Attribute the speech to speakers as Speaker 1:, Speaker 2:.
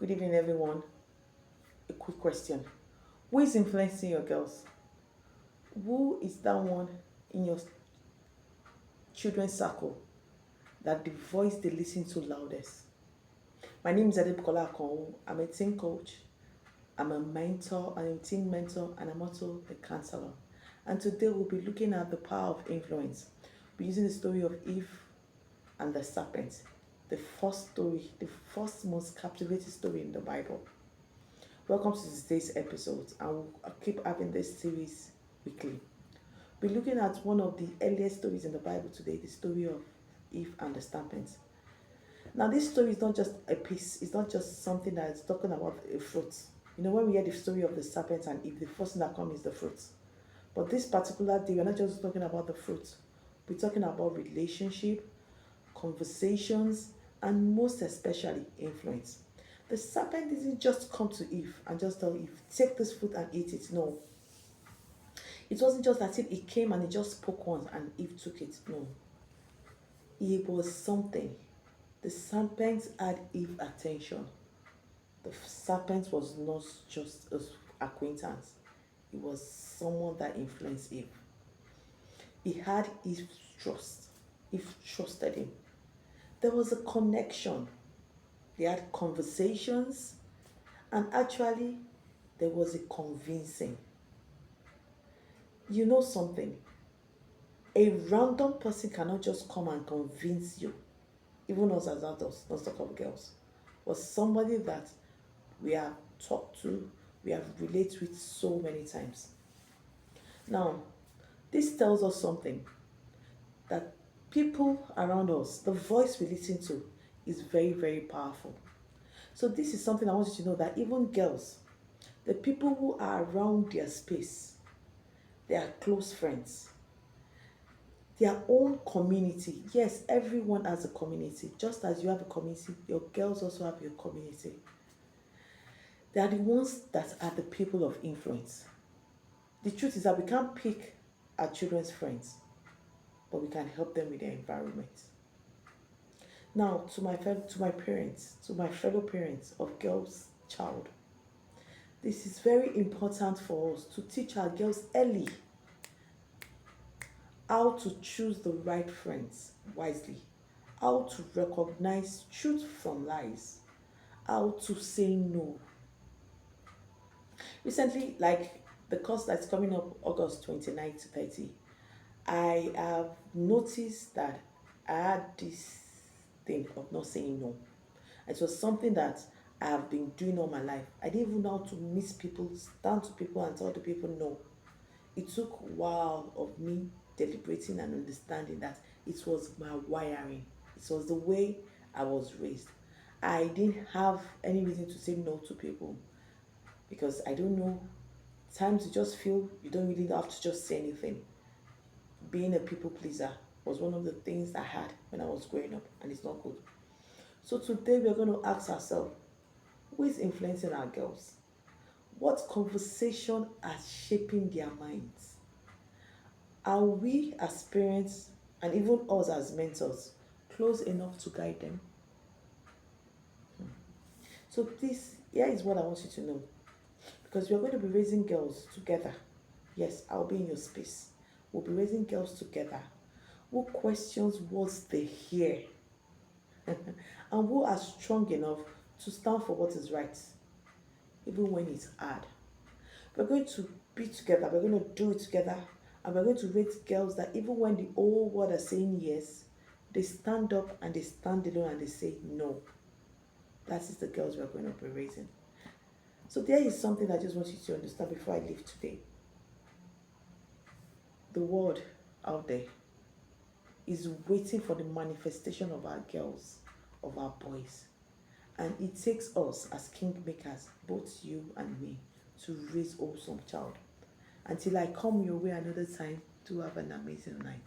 Speaker 1: Good evening, everyone. A quick question. Who is influencing your girls? Who is that one in your children's circle that the voice they listen to loudest? My name is Adebukola Akonwo. I'm a teen coach, I'm a mentor, I'm a teen mentor, and I'm also a counselor. And today we'll be looking at the power of influence. We're using the story of Eve and the serpent, the first story, the first most captivating story in the Bible. Welcome to today's episode, and we'll keep having this series weekly. We're looking at one of the earliest stories in the Bible today, the story of Eve and the serpent. Now, this story is not just a piece, it's not just something that is talking about a fruit. When we hear the story of the serpent and Eve, the first thing that comes is the fruit. But this particular day, we're not just talking about the fruit, we're talking about relationship, conversations, and most especially influence. The serpent didn't just come to Eve and just tell Eve, take this fruit and eat it. No. It wasn't just as if he came and he just spoke once and Eve took it. No. It was something. The serpent had Eve's attention. The serpent was not just an acquaintance. It was someone that influenced Eve. He had Eve's trust. Eve trusted him. There was a connection. They had conversations, and actually, there was a convincing. You know something? A random person cannot just come and convince you, even us as adults, not talk of girls, but somebody that we have talked to, we have related with so many times. Now, this tells us something that people around us, the voice we listen to, is very, very powerful. So, this is something I want you to know that even girls, the people who are around their space, they are close friends, their own community. Yes, everyone has a community. Just as you have a community, your girls also have your community. They are the ones that are the people of influence. The truth is that we can't pick our children's friends, but we can help them with their environment. Now, to my parents, to my fellow parents of girls' child, this is very important for us to teach our girls early how to choose the right friends wisely, how to recognize truth from lies, how to say no. Recently, like the course that's coming up August 29th to 30, I have noticed that I had this thing of not saying no. It was something that I have been doing all my life. I didn't even know how to miss people, stand to people and tell the people no. It took a while of me deliberating and understanding that it was my wiring. It was the way I was raised. I didn't have any reason to say no to people because I don't know. Times you just feel you don't really have to just say anything. Being a people pleaser was one of the things I had when I was growing up, and it's not good. So today we're going to ask ourselves, who is influencing our girls? What conversation are shaping their minds? Are we as parents and even us as mentors close enough to guide them? So this here is what I want you to know. Because we are going to be raising girls together. Yes, I'll be in your space. We'll be raising girls together. Who questions what they hear and who are strong enough to stand for what is right, even when it's hard. We're going to be together, we're going to do it together, and we're going to raise girls that even when the whole world are saying yes, they stand up and they stand alone and they say no. That is the girls we're going to be raising. So there is something I just want you to understand before I leave today. The world out there is waiting for the manifestation of our girls, of our boys. And it takes us as kingmakers, both you and me, to raise awesome child. Until I come your way another time, to have an amazing night.